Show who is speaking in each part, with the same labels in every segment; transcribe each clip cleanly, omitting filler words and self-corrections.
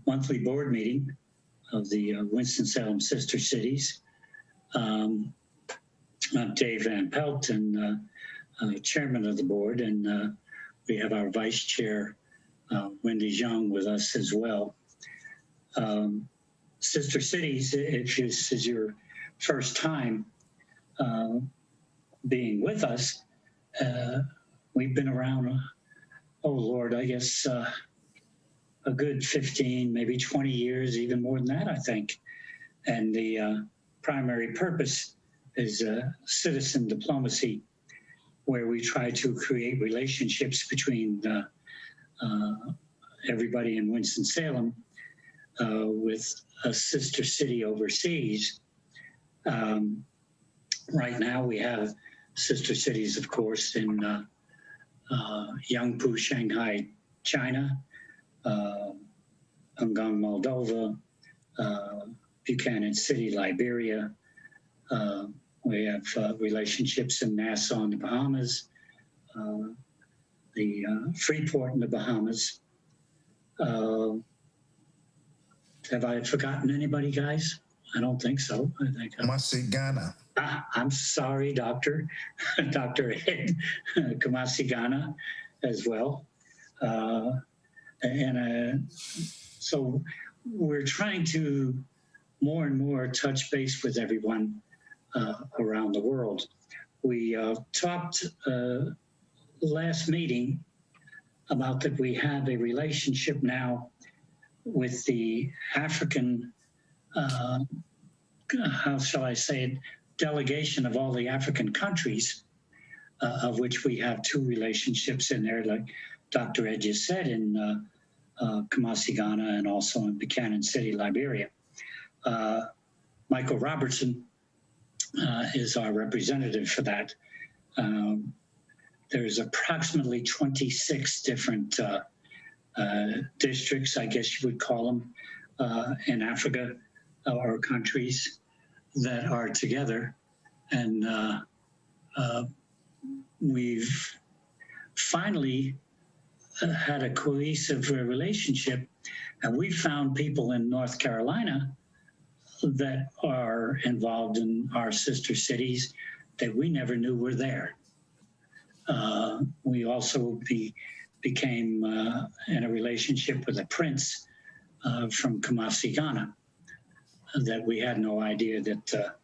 Speaker 1: monthly board meeting of the Winston-Salem sister cities. I'm Dave Van Pelt, and chairman of the board, and we have our vice chair, Wendy Zhang, with us as well. Sister cities, if this is your first time being with us, we've been around, oh Lord, I guess a good 15, maybe 20 years, even more than that, I think. And the primary purpose is citizen diplomacy, where we try to create relationships between everybody in Winston-Salem with a sister city overseas. Right now we have sister cities, of course, in Yangpu, Shanghai, China, Ungang, Moldova, Buchanan City, Liberia. We have relationships in Nassau in the Bahamas, the Freeport in the Bahamas. Have I forgotten anybody, guys? I don't think so. I think
Speaker 2: Kumasi, Ghana.
Speaker 1: I'm sorry, Dr. Ed, Kumasi, Ghana as well. So we're trying to more and more touch base with everyone around the world. We talked last meeting about that we have a relationship now with the African, how shall I say it, delegation of all the African countries, of which we have two relationships in there, like Dr. Ed just said, in Kumasi, Ghana, and also in Buchanan City, Liberia. Michael Robertson is our representative for that. There's approximately 26 different districts, I guess you would call them, in Africa, or countries that are together. And we've finally had a cohesive relationship, and we found people in North Carolina that are involved in our sister cities that we never knew were there. We also became in a relationship with a prince from Kumasi, Ghana, that we had no idea that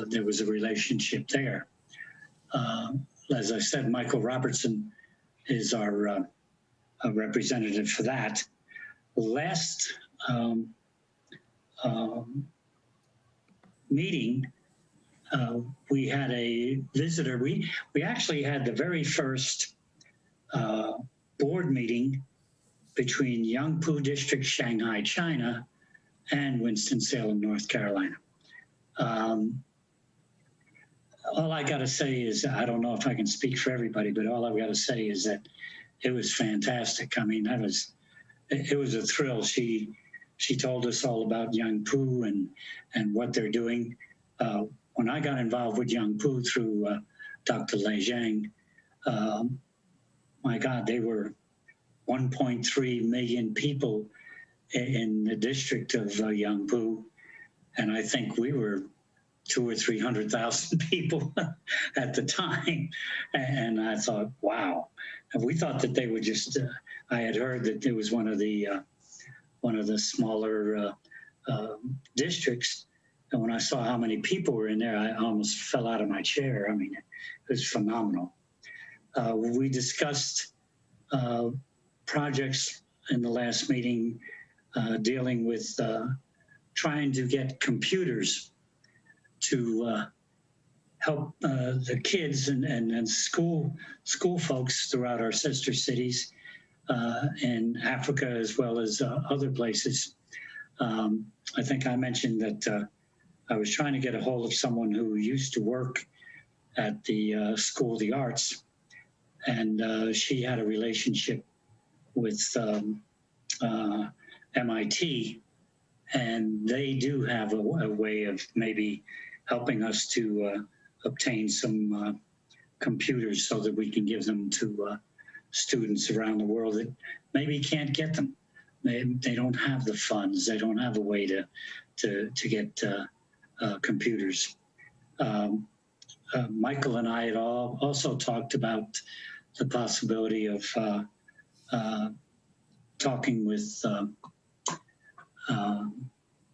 Speaker 1: there was a relationship there. As I said, Michael Robertson is our representative for that. Last meeting, we had a visitor. We actually had the very first board meeting between Yangpu District, Shanghai, China, and Winston-Salem, North Carolina. All I got to say is, I don't know if I can speak for everybody, but all I've got to say is that it was fantastic. I mean, it was a thrill. She told us all about Yangpu and what they're doing. When I got involved with Yangpu through Dr. Lei Zhang, my God, they were 1.3 million people in the district of Yangpu, and I think we were 200,000 or 300,000 people at the time. And I thought, wow. And we thought that they were just. I had heard that there was one of the smaller districts, and when I saw how many people were in there, I almost fell out of my chair. I mean, it was phenomenal. We discussed projects in the last meeting dealing with trying to get computers to help the kids and school folks throughout our sister cities in Africa as well as other places. I think I mentioned that I was trying to get a hold of someone who used to work at the School of the Arts, and she had a relationship with MIT, and they do have a way of maybe helping us to obtain some computers so that we can give them to students around the world that maybe can't get them. They don't have the funds. They don't have a way to get computers. Michael and I had also talked about the possibility of talking with,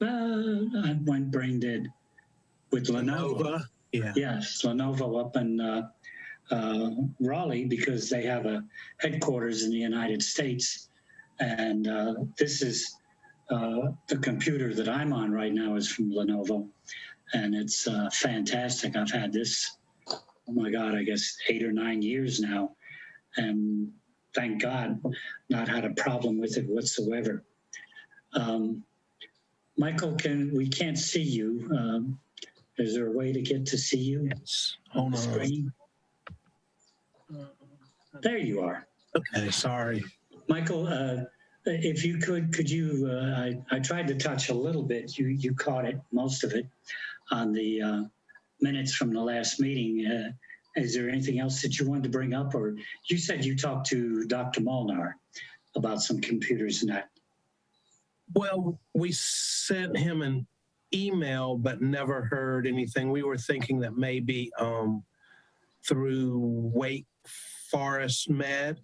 Speaker 1: I went brain dead, with Lenovo.
Speaker 2: Yeah.
Speaker 1: Yes, Lenovo up in Raleigh, because they have a headquarters in the United States. And this is the computer that I'm on right now is from Lenovo. And it's fantastic. I've had this, oh my God, I guess 8 or 9 years now. And thank God, not had a problem with it whatsoever. Michael, we can't see you. Is there a way to get to see you?
Speaker 2: Yes. Hold on the
Speaker 1: screen? There you are.
Speaker 2: Okay, sorry.
Speaker 1: Michael, if you could you, I tried to touch a little bit. You caught it, most of it, on the minutes from the last meeting. Is there anything else that you wanted to bring up? Or you said you talked to Dr. Molnar about some computers and that.
Speaker 2: Well, we sent him an email, but never heard anything. We were thinking that maybe through Wake Forest Med,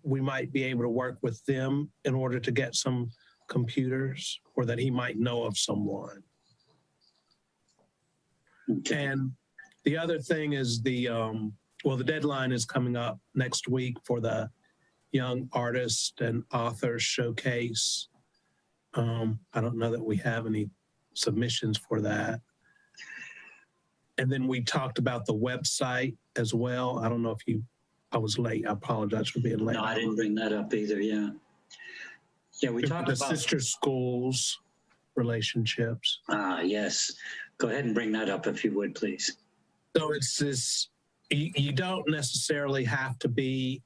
Speaker 2: we might be able to work with them in order to get some computers, or that he might know of someone.
Speaker 1: Okay.
Speaker 2: And the other thing is the deadline is coming up next week for the Young Artist and Author Showcase. I don't know that we have any submissions for that. And then we talked about the website as well. I don't know if I was late. I apologize for being late.
Speaker 1: No, I didn't bring that up either. Yeah. Yeah, we talked about
Speaker 2: the sister schools relationships.
Speaker 1: Ah, yes. Go ahead and bring that up if you would, please.
Speaker 2: So it's this, you don't necessarily have to be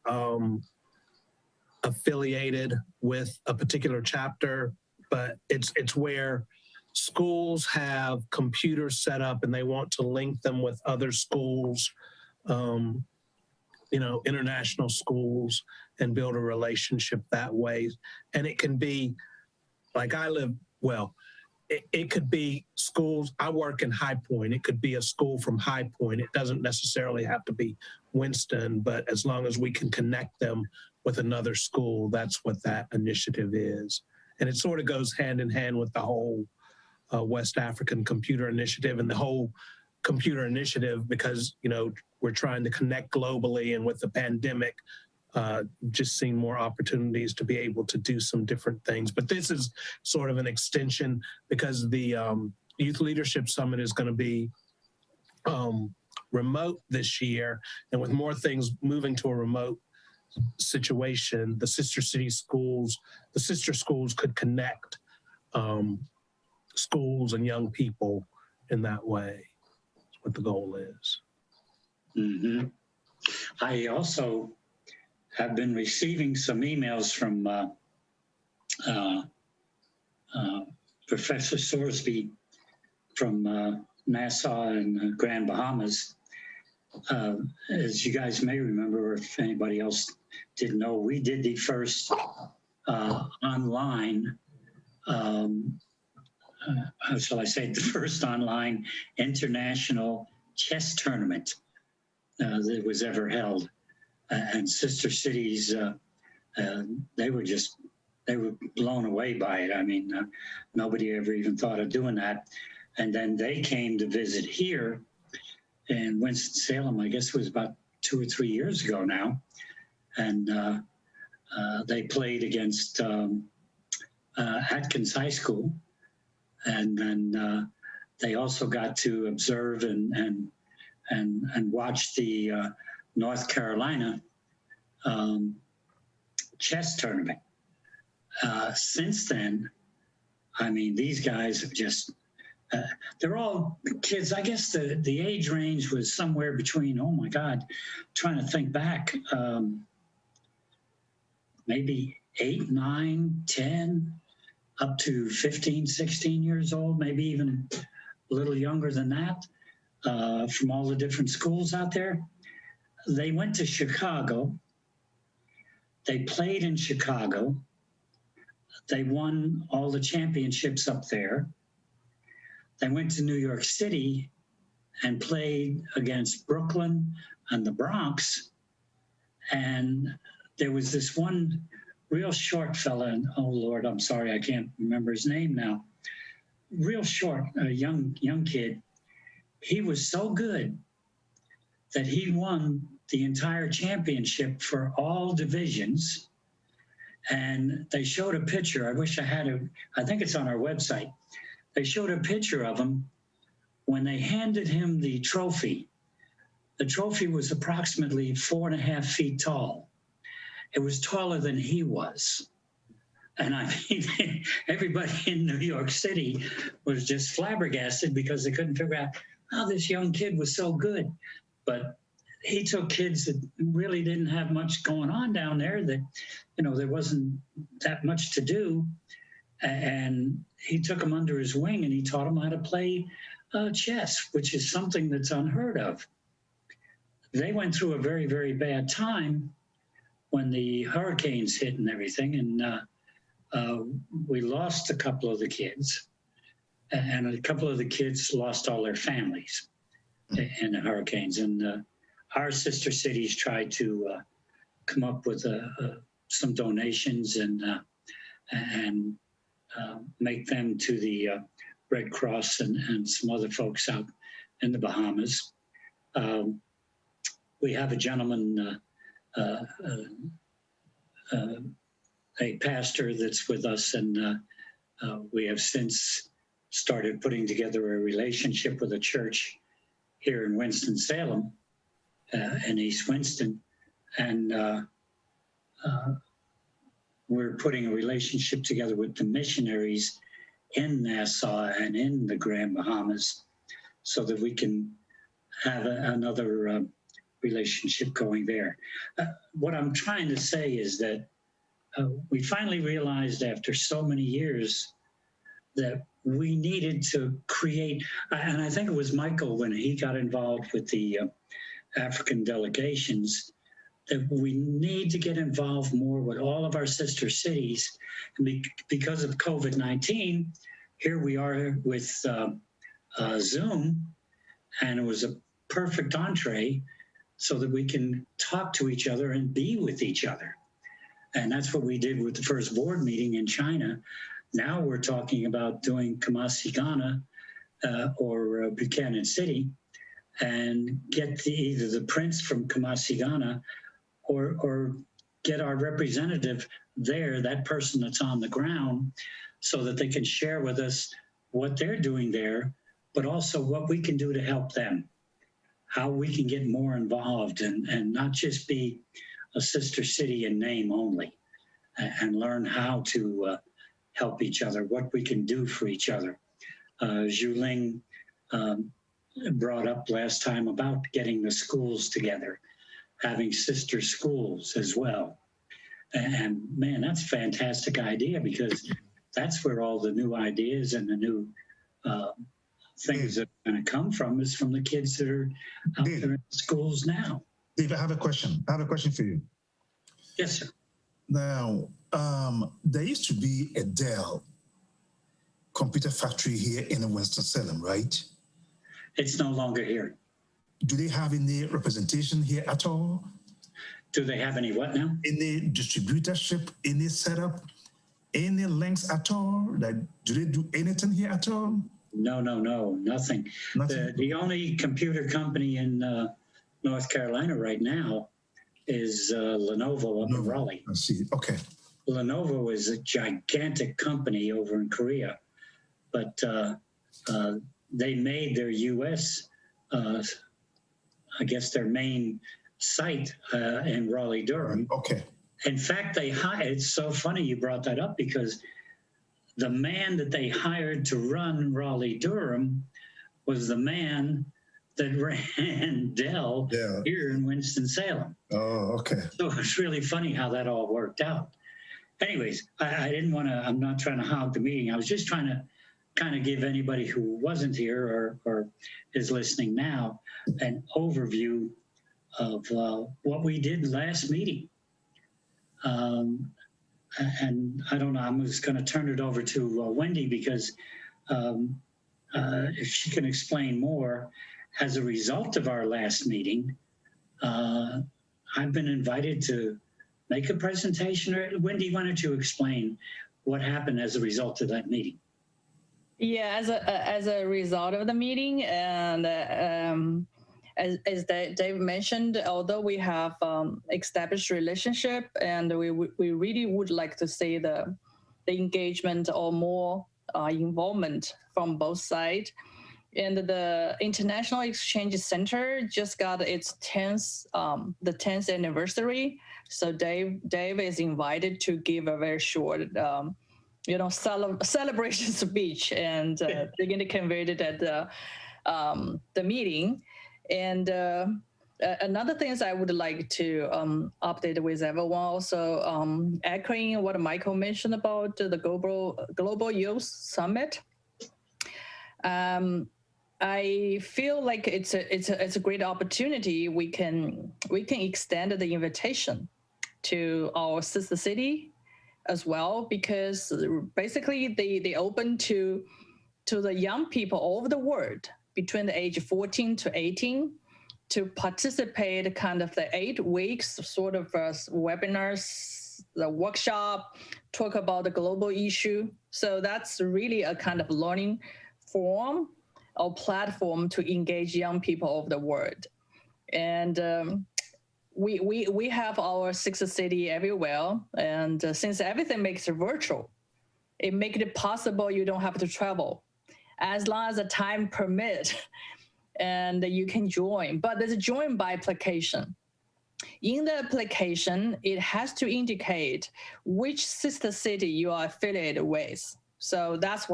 Speaker 2: affiliated with a particular chapter, but it's where schools have computers set up and they want to link them with other schools, international schools, and build a relationship that way. And it can be like it could be schools. I work in High Point. It could be a school from High Point. It doesn't necessarily have to be Winston, but as long as we can connect them with another school, that's what that initiative is. And it sort of goes hand in hand with the whole West African Computer Initiative and the whole computer initiative, because, we're trying to connect globally, and with the pandemic, just seeing more opportunities to be able to do some different things. But this is sort of an extension, because the Youth Leadership Summit is going to be remote this year. And with more things moving to a remote situation, the sister schools could connect schools and young people in that way. That's what the goal is.
Speaker 1: Mm-hmm. I also have been receiving some emails from Professor Sorsby from Nassau and Grand Bahamas. As you guys may remember, or if anybody else didn't know, we did the first online, how shall I say, the first online international chess tournament that was ever held. And sister cities, they were blown away by it. I mean, nobody ever even thought of doing that. And then they came to visit here in Winston-Salem. I guess it was about 2 or 3 years ago now. And they played against Atkins High School. And then they also got to observe and watch the North Carolina chess tournament. Since then, I mean, these guys have just, they're all kids. I guess the age range was somewhere between, oh my God, trying to think back, maybe 8, 9, 10, up to 15, 16 years old, maybe even a little younger than that, from all the different schools out there. They went to Chicago, They played in Chicago. They won all the championships up there. They went to New York City and played against Brooklyn and the Bronx. And there was this one real short fella, and oh Lord, I'm sorry, I can't remember his name now. Real short, a young kid. He was so good that he won the entire championship for all divisions. And they showed a picture. I wish I had it. I think it's on our website. They showed a picture of him when they handed him the trophy. The trophy was approximately 4.5 feet tall. It was taller than he was. And I mean, everybody in New York City was just flabbergasted because they couldn't figure out how this young kid was so good. But he took kids that really didn't have much going on down there, that, you know, there wasn't that much to do. And he took them under his wing and he taught them how to play chess, which is something that's unheard of. They went through a very, very bad time when the hurricanes hit and everything. And we lost a couple of the kids, and a couple of the kids lost all their families in the hurricanes. And our sister cities tried to come up with some donations and make them to the Red Cross and some other folks out in the Bahamas. We have a gentleman, a pastor that's with us, and we have since started putting together a relationship with a church here in Winston-Salem, in East Winston, and we're putting a relationship together with the missionaries in Nassau and in the Grand Bahamas so that we can have another relationship going there. What I'm trying to say is that we finally realized after so many years that we needed to create, and I think it was Michael when he got involved with the African delegations, that we need to get involved more with all of our sister cities. And because of COVID-19, here we are with Zoom, and it was a perfect entree so that we can talk to each other and be with each other. And that's what we did with the first board meeting in China. Now we're talking about doing Kumasi, Ghana, or Buchanan City, and get either the prince from Kumasi, Ghana, or get our representative there, that person that's on the ground, so that they can share with us what they're doing there, but also what we can do to help them, how we can get more involved and not just be a sister city in name only, and learn how to help each other, what we can do for each other. Zhu Ling brought up last time about getting the schools together, having sister schools as well. And man, that's a fantastic idea, because that's where all the new ideas and the new things that are going to come from, is from the kids that are out there in schools now.
Speaker 3: Dave, I have a question. I have a question for you.
Speaker 1: Yes, sir.
Speaker 3: Now, there used to be a Dell computer factory here in Winston-Salem, right?
Speaker 1: It's no longer here.
Speaker 3: Do they have any representation here at all?
Speaker 1: Do they have any what now?
Speaker 3: Any distributorship, any setup, any links at all? Like, do they do anything here at all?
Speaker 1: No, nothing. The only computer company in North Carolina right now is Lenovo up in Raleigh.
Speaker 3: I see. Okay.
Speaker 1: Lenovo is a gigantic company over in Korea, but they made their U.S., I guess their main site in Raleigh-Durham.
Speaker 3: Okay.
Speaker 1: In fact, it's so funny you brought that up, because the man that they hired to run Raleigh-Durham was the man that ran Dell here in Winston-Salem.
Speaker 3: Oh, okay.
Speaker 1: So it's really funny how that all worked out. Anyways, I didn't want to, I'm not trying to hog the meeting. I was just trying to kind of give anybody who wasn't here or is listening now an overview of what we did last meeting. And I don't know, I'm just going to turn it over to Wendy because if she can explain more, as a result of our last meeting, I've been invited to make a presentation. Wendy, why don't you explain what happened as a result of that meeting?
Speaker 4: Yeah, as a result of the meeting, and as Dave mentioned, although we have established relationship, and we really would like to see the engagement or more involvement from both sides. And the International Exchange Center just got its 10th anniversary. So Dave is invited to give a very short, celebration speech, and they're going to convey it at the meeting. And another thing is I would like to update with everyone, also echoing what Michael mentioned about the Global Youth Summit. I feel like it's a great opportunity. We can extend the invitation to our sister city as well, because basically they open to the young people all over the world between the age of 14 to 18 to participate kind of the 8 weeks sort of webinars, the workshop, talk about the global issue. So that's really a kind of learning forum or platform to engage young people over the world. And we have our sister city everywhere. And since everything makes it virtual, it makes it possible you don't have to travel as long as the time permits, and you can join. But there's a join by application. In the application, it has to indicate which sister city you are affiliated with. So that's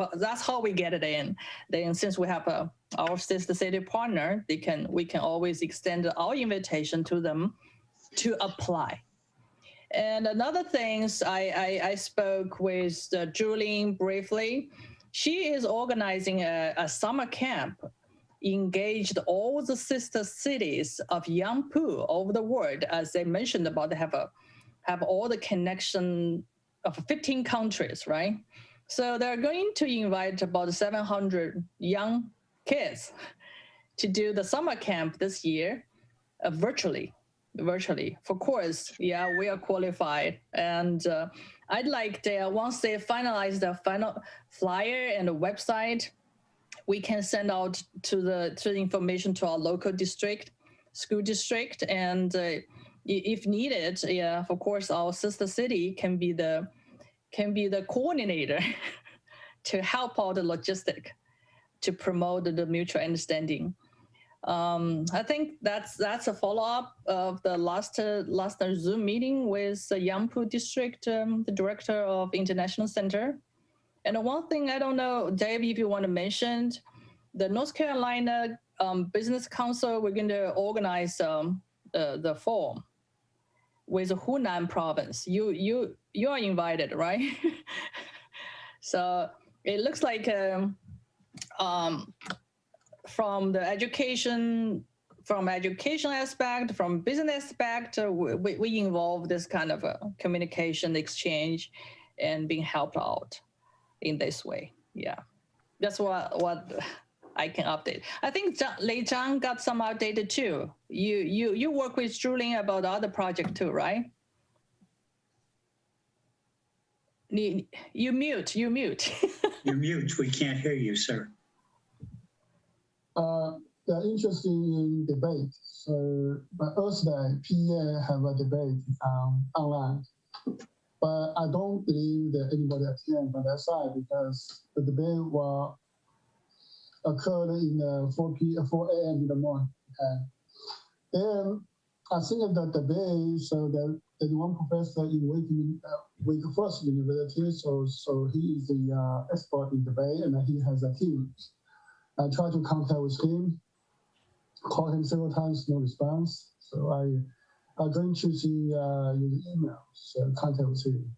Speaker 4: how we get it in. Then since we have our sister city partner, we can always extend our invitation to them to apply. And another things, I spoke with Julene briefly. She is organizing a summer camp, engaged all the sister cities of Yangpu over the world. As they mentioned about, they have all the connection of 15 countries, right? So they're going to invite about 700 young kids to do the summer camp this year, virtually. Of course, yeah, we are qualified. And I'd like once they finalize the final flyer and the website, we can send out to the information to our local school district. And if needed, yeah, of course, our sister city can be the coordinator to help out the logistic to promote the mutual understanding. I think that's a follow-up of the last Zoom meeting with the Yangpu district, the director of International Center. And one thing, I don't know, Dave, if you want to mention, the North Carolina Business Council, we're going to organize the forum with the Hunan province. You are invited, right? So it looks like from the education aspect, from business aspect, we involve this kind of a communication exchange and being helped out in this way. Yeah, that's what I can update. I think Lei Zhang got some updated too. You work with Julene about the other project too, right? You mute.
Speaker 1: You're mute. We can't hear you, sir.
Speaker 5: They're interested in debate. So, but Thursday, PEA have a debate online. But I don't believe that anybody attend from that side because the debate will occur in 4 a.m. in the morning. Okay. Then I think of the debate, so that there's one professor in Wake Forest University, so he is the expert in debate, and he has a team. I tried to contact with him, called him several times, no response. So I'm going to see use emails and contact with him.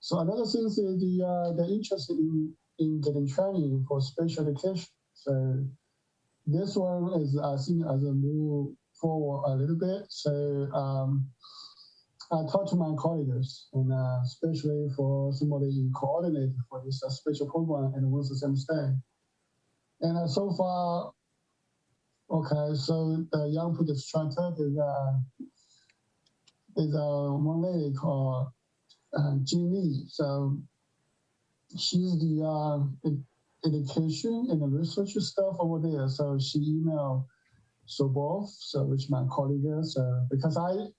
Speaker 5: So another thing is they're interested in getting training for special education. So this one is I think as a move forward a little bit. So I talked to my colleagues, and especially for somebody coordinated for this special program in Winston-Salem State. And so far, okay, so the young people instructor is one lady called Jin Lee. So she's the education and the research stuff over there. So she emailed both, so which my colleagues, because actually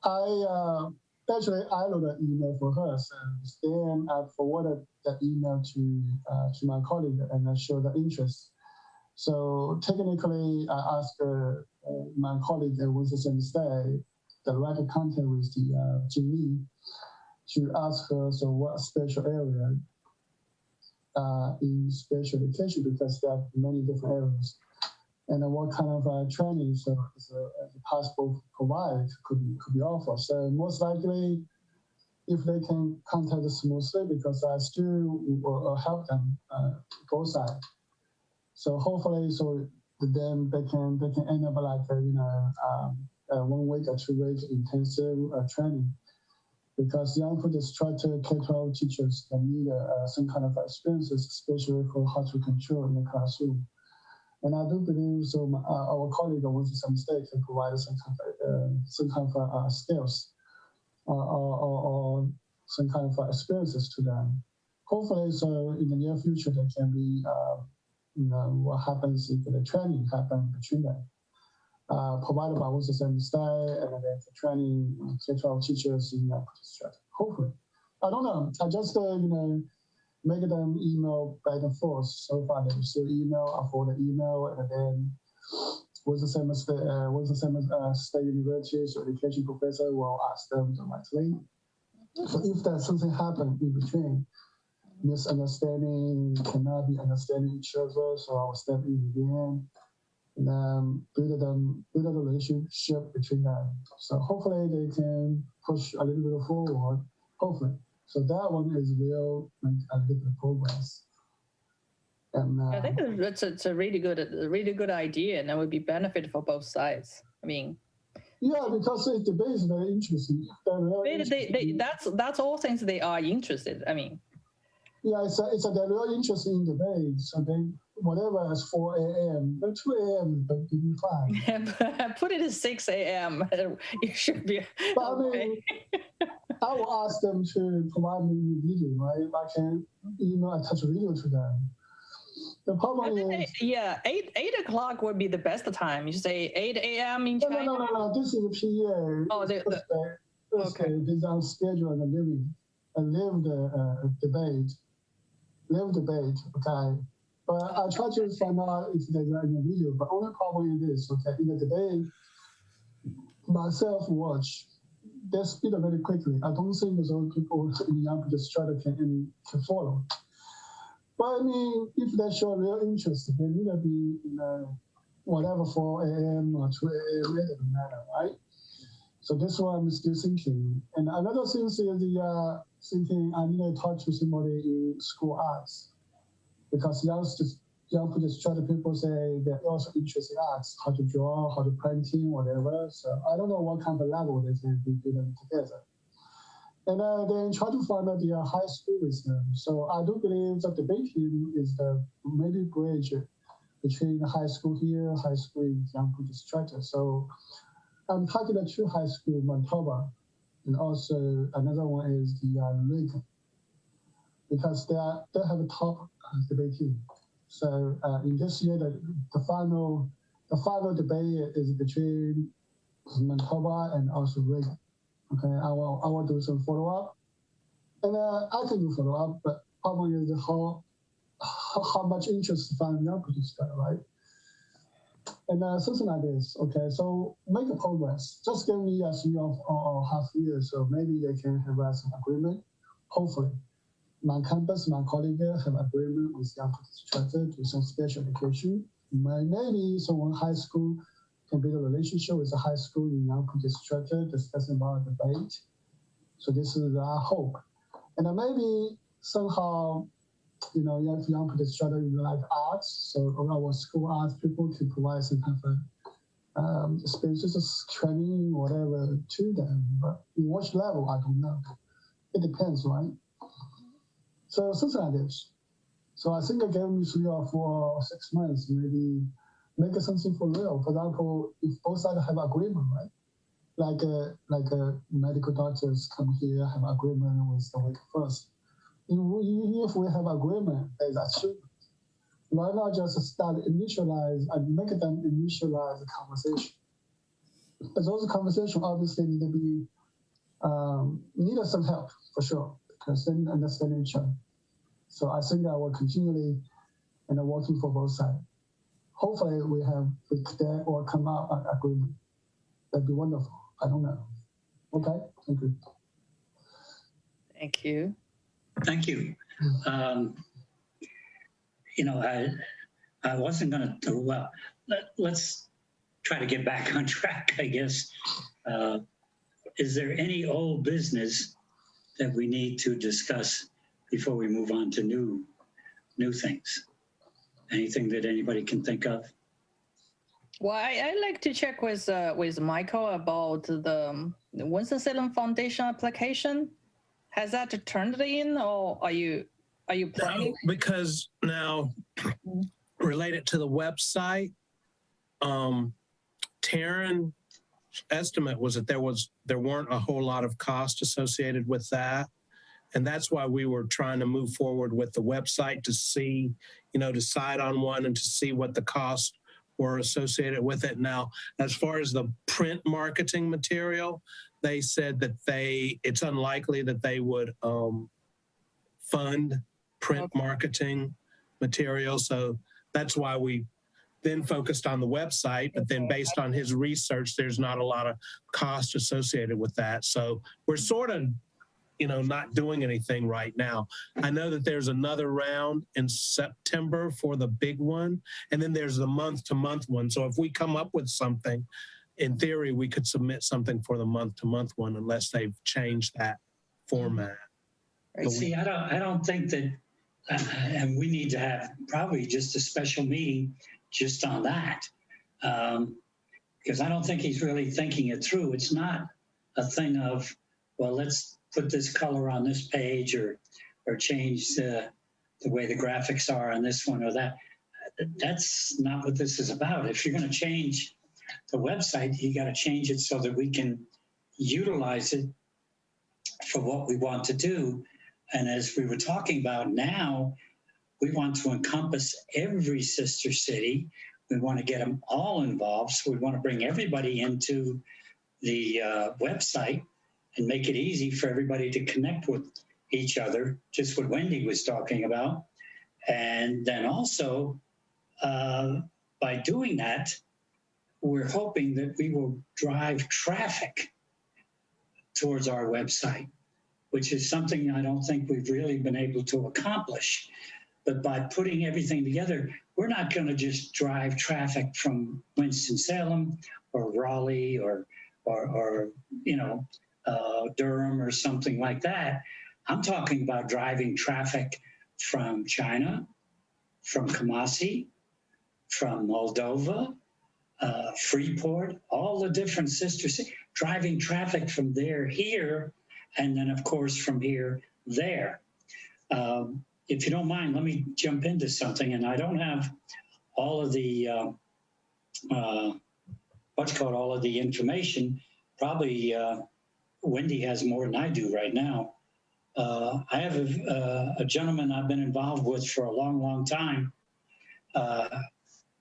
Speaker 5: I wrote an email for her, so then I forwarded that email to my colleague and I showed the interest. So technically, I asked my colleague at Winston-Salem State, the right contact with the Jin Lee, to ask her, so what special area in special education, because there are many different areas, and what kind of training so is possible to provide could be offered. So most likely, if they can contact us smoothly, because I still will help them both sides. So hopefully, so then they can end up like a 1 week or 2 week intensive training, because young people instructor K-12 teachers they need some kind of experiences, especially for how to control in the classroom. And I do believe so. Our colleague at Winston-Salem State can provide some kind of skills or some kind of experiences to them. Hopefully, so in the near future, there can be what happens if the training happens between them, provided by Winston-Salem State, and then the training K-12 teachers in strategy. Hopefully, I don't know. I just make them email back and forth. So far, they receive email, I forward the email, and then Winston-Salem State University education professor will ask them directly. So if there's something happen in between, misunderstanding, cannot be understanding each other, so I will step in again and build a relationship between them. So hopefully they can push a little bit forward. Hopefully. So that one is real, like a little bit of progress. And
Speaker 4: I think it's a really good idea, and that would be benefit for both sides. I mean,
Speaker 5: yeah, because the debate is very interesting.
Speaker 4: That's all things they are interested. I mean,
Speaker 5: yeah, they're really interested in debate. So they whatever is 4 a.m., but 2 a.m. but be fine.
Speaker 4: Put it at 6 a.m. You should be.
Speaker 5: But okay. I mean, I will ask them to provide me with video, right? If I can attach a video to them. The problem is,
Speaker 4: 8 o'clock would be the best time. You say 8 a.m. in China.
Speaker 5: No. This is a PA.
Speaker 4: Oh, okay.
Speaker 5: This is on schedule and live debate. Okay, but I try to find out if there's any video. But only problem is this. Okay, in the debate, myself watch. They speed up very quickly. I don't think those old people in young people strategy can follow. But I mean, if they show real interest, they need to be whatever 4 a.m. or 2 a.m. It doesn't matter, right? So this one I'm still thinking. And another thing is the thinking I need to talk to somebody in school arts, because young people say they're also interested in arts, how to draw, how to painting, whatever. So I don't know what kind of level they can be doing together. And then try to find out the high school with them. So I do believe that debating is the maybe bridge between the high school here, high school in young people distracted. So I'm talking to 2 high school, Manitoba, and also another one is the Lincoln, because they have a top debating. So in this year, the final debate is between Manitoba and also Reagan. Okay, I will do some follow up, and I can do follow up, but problem is how much interest from young people start, right? And something like this. Okay, so make a progress. Just give me a 3 or half years, so maybe they can have some agreement. Hopefully. My campus, my colleague have agreement with young people instructor to some special education. Maybe someone high school can build a relationship with a high school in young people instructor discussing about debate. So this is our hope. And then maybe somehow, young people instructor like arts, so our school arts people can provide some kind just training whatever to them. But in what level, I don't know. It depends, right? So something like this. So I think it gave me 3 or 4 or 6 months, maybe make something for real. For example, if both sides have agreement, right? Like medical doctors come here, have agreement with the first. If we have agreement, there's achievement. Why not just start initialize and make them initialize the conversation? But those conversations obviously need to be need some help for sure because they need to understand each other. So I think I will continually working for both sides. Hopefully we can or come up an agreement. That'd be wonderful. I don't know. Okay, thank you.
Speaker 4: Thank you.
Speaker 1: Thank you. I wasn't going to do well. Let's try to get back on track, I guess. Is there any old business that we need to discuss before we move on to new things? Anything that anybody can think of?
Speaker 4: Well, I'd like to check with Michael about the Winston-Salem Foundation application. Has that turned in, or are you planning?
Speaker 2: No, because now, related to the website, Taryn's estimate was that there weren't a whole lot of cost associated with that. And that's why we were trying to move forward with the website to see, decide on one and to see what the costs were associated with it. Now, as far as the print marketing material, they said that it's unlikely that they would fund print marketing material. So that's why we then focused on the website, but then based on his research, there's not a lot of cost associated with that. So we're sort of, not doing anything right now. I know that there's another round in September for the big one, and then there's the month-to-month one. So if we come up with something, in theory, we could submit something for the month-to-month one unless they've changed that format.
Speaker 1: See, I don't think that, and we need to have probably just a special meeting just on that, because I don't think he's really thinking it through. It's not a thing of, well, let's put this color on this page or change the way the graphics are on this one or that. That's not what this is about. If you're going to change the website, you got to change it so that we can utilize it for what we want to do. And as we were talking about now, we want to encompass every sister city. We want to get them all involved. So we want to bring everybody into the website and make it easy for everybody to connect with each other, just what Wendy was talking about. And then also, by doing that, we're hoping that we will drive traffic towards our website, which is something I don't think we've really been able to accomplish. But by putting everything together, we're not going to just drive traffic from Winston-Salem or Raleigh or Durham or something like that. I'm talking about driving traffic from China, from Kumasi, from Moldova, Freeport, all the different sister cities, driving traffic from there here, and then of course from here there. If you don't mind, let me jump into something, and I don't have all of the all of the information. Probably Wendy has more than I do right now. I have a gentleman I've been involved with for a long, long time,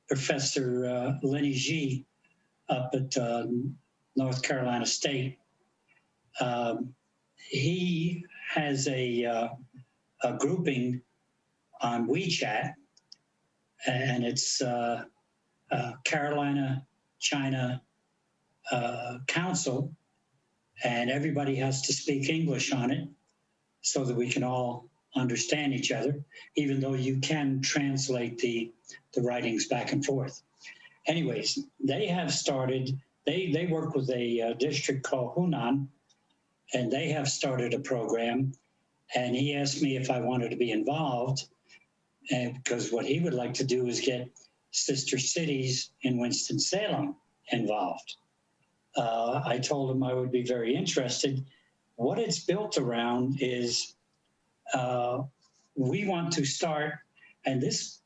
Speaker 1: Professor Lenny G up at North Carolina State. He has a grouping on WeChat, and it's Carolina China Council, and everybody has to speak English on it so that we can all understand each other, even though you can translate the writings back and forth. Anyways, they have started, they work with a district called Hunan, and they have started a program, and he asked me if I wanted to be involved, and because what he would like to do is get sister cities in Winston-Salem involved. I told him I would be very interested. What it's built around is we want to start, and this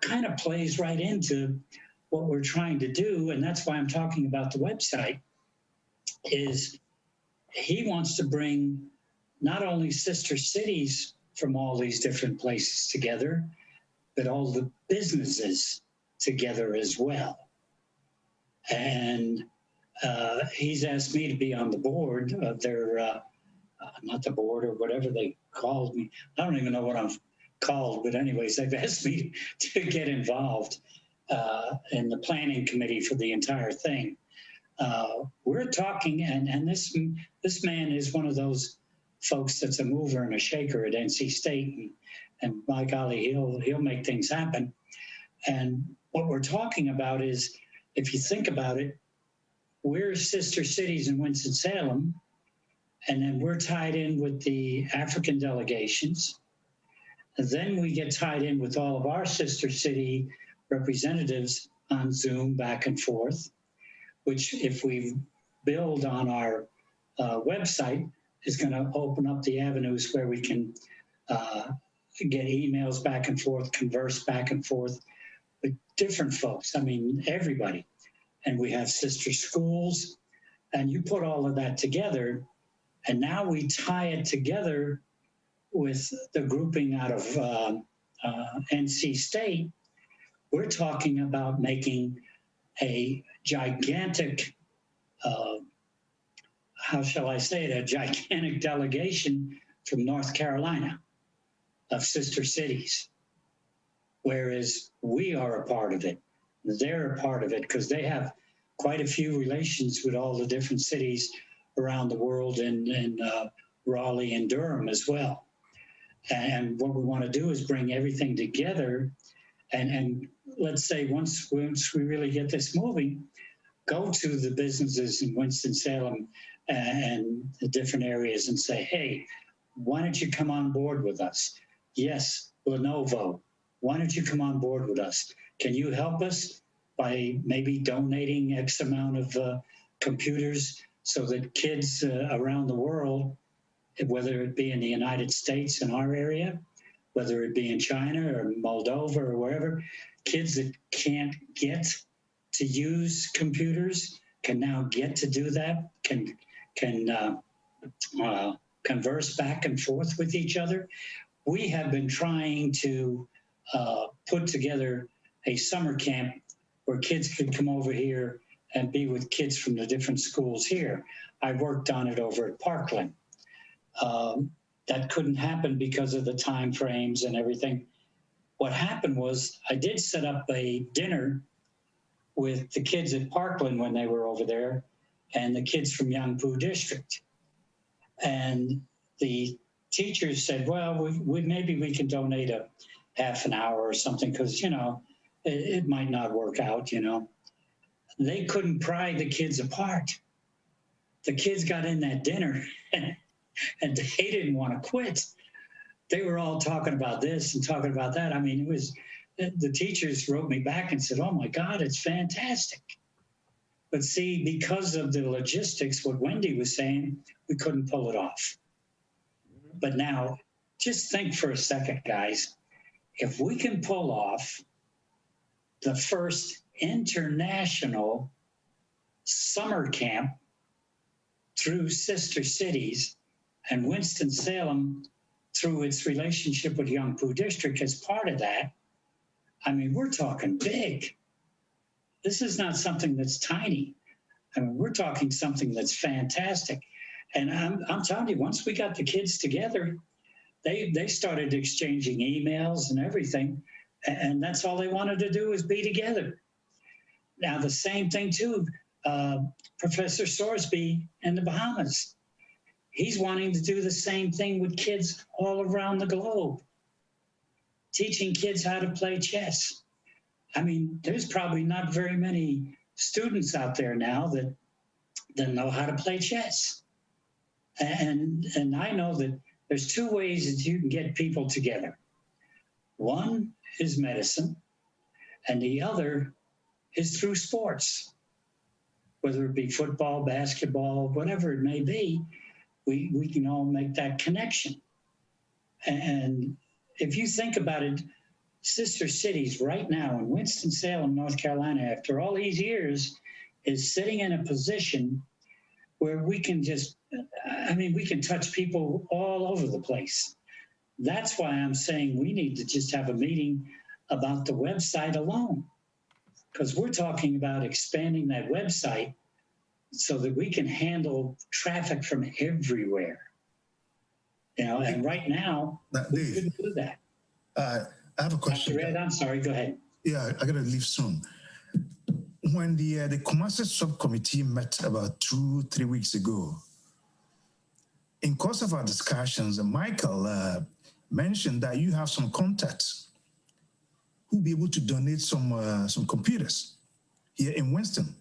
Speaker 1: kind of plays right into what we're trying to do, and that's why I'm talking about the website, is he wants to bring not only sister cities from all these different places together, but all the businesses together as well. And he's asked me to be on the board of their, not the board or whatever they called me. I don't even know what I'm called, but anyways, they've asked me to get involved in the planning committee for the entire thing. We're talking, and this man is one of those folks that's a mover and a shaker at NC State, and by golly, he'll make things happen. And what we're talking about is, if you think about it, we're sister cities in Winston-Salem, and then we're tied in with the African delegations. And then we get tied in with all of our sister city representatives on Zoom back and forth, which if we build on our website is going to open up the avenues where we can get emails back and forth, converse back and forth with different folks. I mean, everybody. And we have sister schools, and you put all of that together, and now we tie it together with the grouping out of NC State. We're talking about making a gigantic, how shall I say it, a gigantic delegation from North Carolina of sister cities, whereas we are a part of it. They're a part of it because they have quite a few relations with all the different cities around the world, and Raleigh and Durham as well. And what we want to do is bring everything together, and let's say once we really get this moving, go to the businesses in Winston-Salem and the different areas and say, hey, why don't you come on board with us? Yes, Lenovo, why don't you come on board with us? Can you help us by maybe donating X amount of computers so that kids around the world, whether it be in the United States in our area, whether it be in China or Moldova or wherever, kids that can't get to use computers can now get to do that, can converse back and forth with each other. We have been trying to put together a summer camp where kids could come over here and be with kids from the different schools here. I worked on it over at Parkland. That couldn't happen because of the time frames and everything. What happened was I did set up a dinner with the kids at Parkland when they were over there and the kids from Yangpu District. And the teachers said, well, maybe we can donate a half an hour or something because, you know, it might not work out, you know. They couldn't pry the kids apart. The kids got in that dinner and they didn't want to quit. They were all talking about this and talking about that. I mean, it was, the teachers wrote me back and said, oh my God, it's fantastic. But see, because of the logistics, what Wendy was saying, we couldn't pull it off. But now, just think for a second, guys. If we can pull off the first international summer camp through sister cities, and Winston-Salem through its relationship with Yangpu District as part of that, I mean, we're talking big. This is not something that's tiny. I mean, we're talking something that's fantastic. And I'm telling you, once we got the kids together, they started exchanging emails and everything. And that's all they wanted to do was be together. Now, the same thing too, Professor Sorsby in the Bahamas. He's wanting to do the same thing with kids all around the globe, teaching kids how to play chess. I mean, there's probably not very many students out there now that know how to play chess. And I know that there's two ways that you can get people together. One is medicine, and the other is through sports. whether it be football, basketball, whatever it may be, we can all make that connection. And if you think about it, sister cities right now in Winston-Salem, North Carolina, after all these years, is sitting in a position where we can just, we can touch people all over the place. That's why I'm saying we need to just have a meeting about the website alone, because we're talking about expanding that website so that we can handle traffic from everywhere. And right now, we couldn't do that.
Speaker 3: I have a question.
Speaker 1: Dr. Ed, I'm sorry, go ahead.
Speaker 3: Yeah, I gotta leave soon. When the Kumasi subcommittee met about 2-3 weeks ago, in course of our discussions, Michael mentioned that you have some contacts who'll be able to donate some computers here in Winston.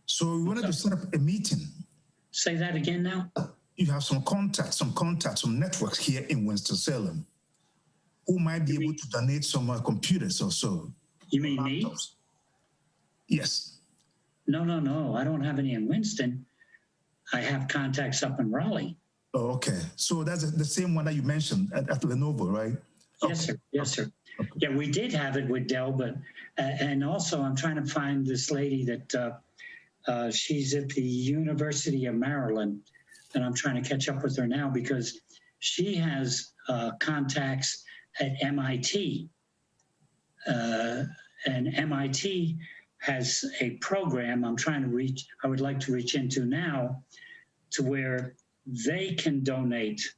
Speaker 3: So we wanted to set up a meeting.
Speaker 1: Say that again now.
Speaker 3: You have some contacts, some networks here in Winston-Salem who might be able to donate some computers or so.
Speaker 1: You mean laptops. Me?
Speaker 3: Yes.
Speaker 1: No. I don't have any in Winston. I have contacts up in Raleigh.
Speaker 3: Oh, okay. So that's the same one that you mentioned at Lenovo, right?
Speaker 1: Yes, sir. Yes, sir. Okay. Yeah, we did have it with Dell, but and also I'm trying to find this lady that she's at the University of Maryland, and I'm trying to catch up with her now because she has contacts at MIT, and MIT has a program I would like to reach into now, to where they can donate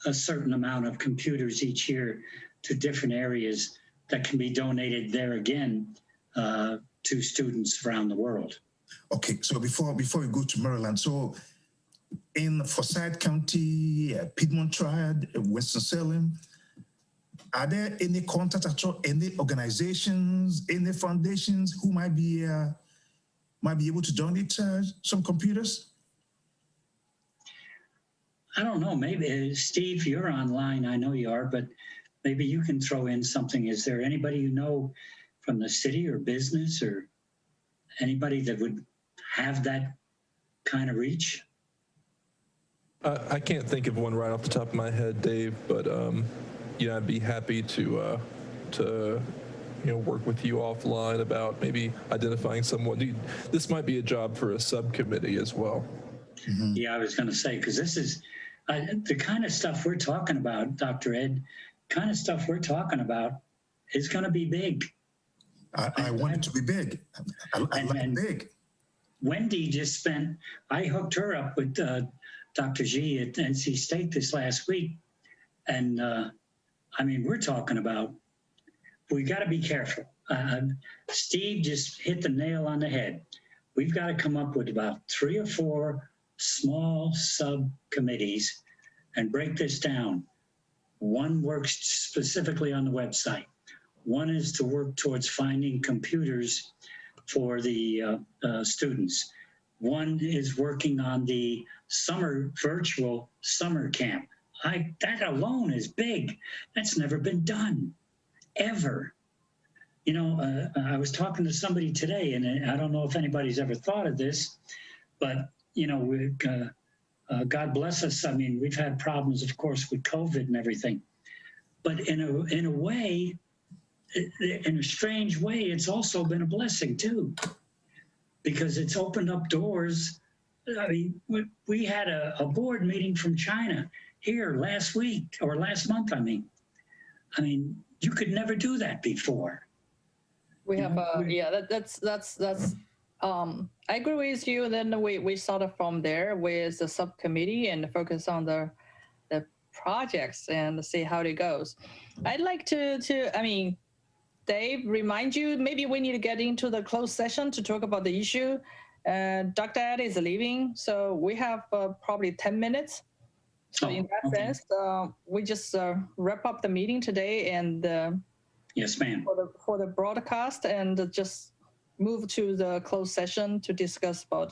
Speaker 1: a certain amount of computers each year to different areas that can be donated there again to students around the world.
Speaker 3: Okay, so before we go to Maryland, so in Forsyth County, Piedmont Triad, Winston-Salem, are there any contacts at all, any organizations, any foundations who might be able to donate some computers?
Speaker 1: I don't know. Maybe Steve, you're online. I know you are, but maybe you can throw in something. Is there anybody you know from the city or business or anybody that would have that kind of reach?
Speaker 6: I can't think of one right off the top of my head, Dave, but I'd be happy to work with you offline about maybe identifying someone. This might be a job for a subcommittee as well.
Speaker 1: Mm-hmm. Yeah, I was going to say, because this is the kind of stuff we're talking about, Dr. Ed, kind of stuff we're talking about is going to be big.
Speaker 3: I want it to be big. I like big.
Speaker 1: Wendy just I hooked her up with Dr. G at NC State this last week. And we're talking about, we got to be careful. Steve just hit the nail on the head. We've got to come up with about 3 or 4 small subcommittees and break this down. One works specifically on the website. One is to work towards finding computers for the students. One is working on the virtual summer camp. That alone is big. That's never been done, ever. I was talking to somebody today, and I don't know if anybody's ever thought of this, but, God bless us. We've had problems, of course, with COVID and everything. But in a way, in a strange way, it's also been a blessing, too, because it's opened up doors. We had a board meeting from China here last week or last month. You could never do that before.
Speaker 4: We have that's I agree with you. Then we started from there with the subcommittee and focus on the projects and see how it goes. I'd like to Dave, remind you, maybe we need to get into the closed session to talk about the issue. Dr. Ed is leaving, so we have probably 10 minutes. So in that sense, we just wrap up the meeting today and
Speaker 1: yes, ma'am.
Speaker 4: For the broadcast, and just move to the closed session to discuss about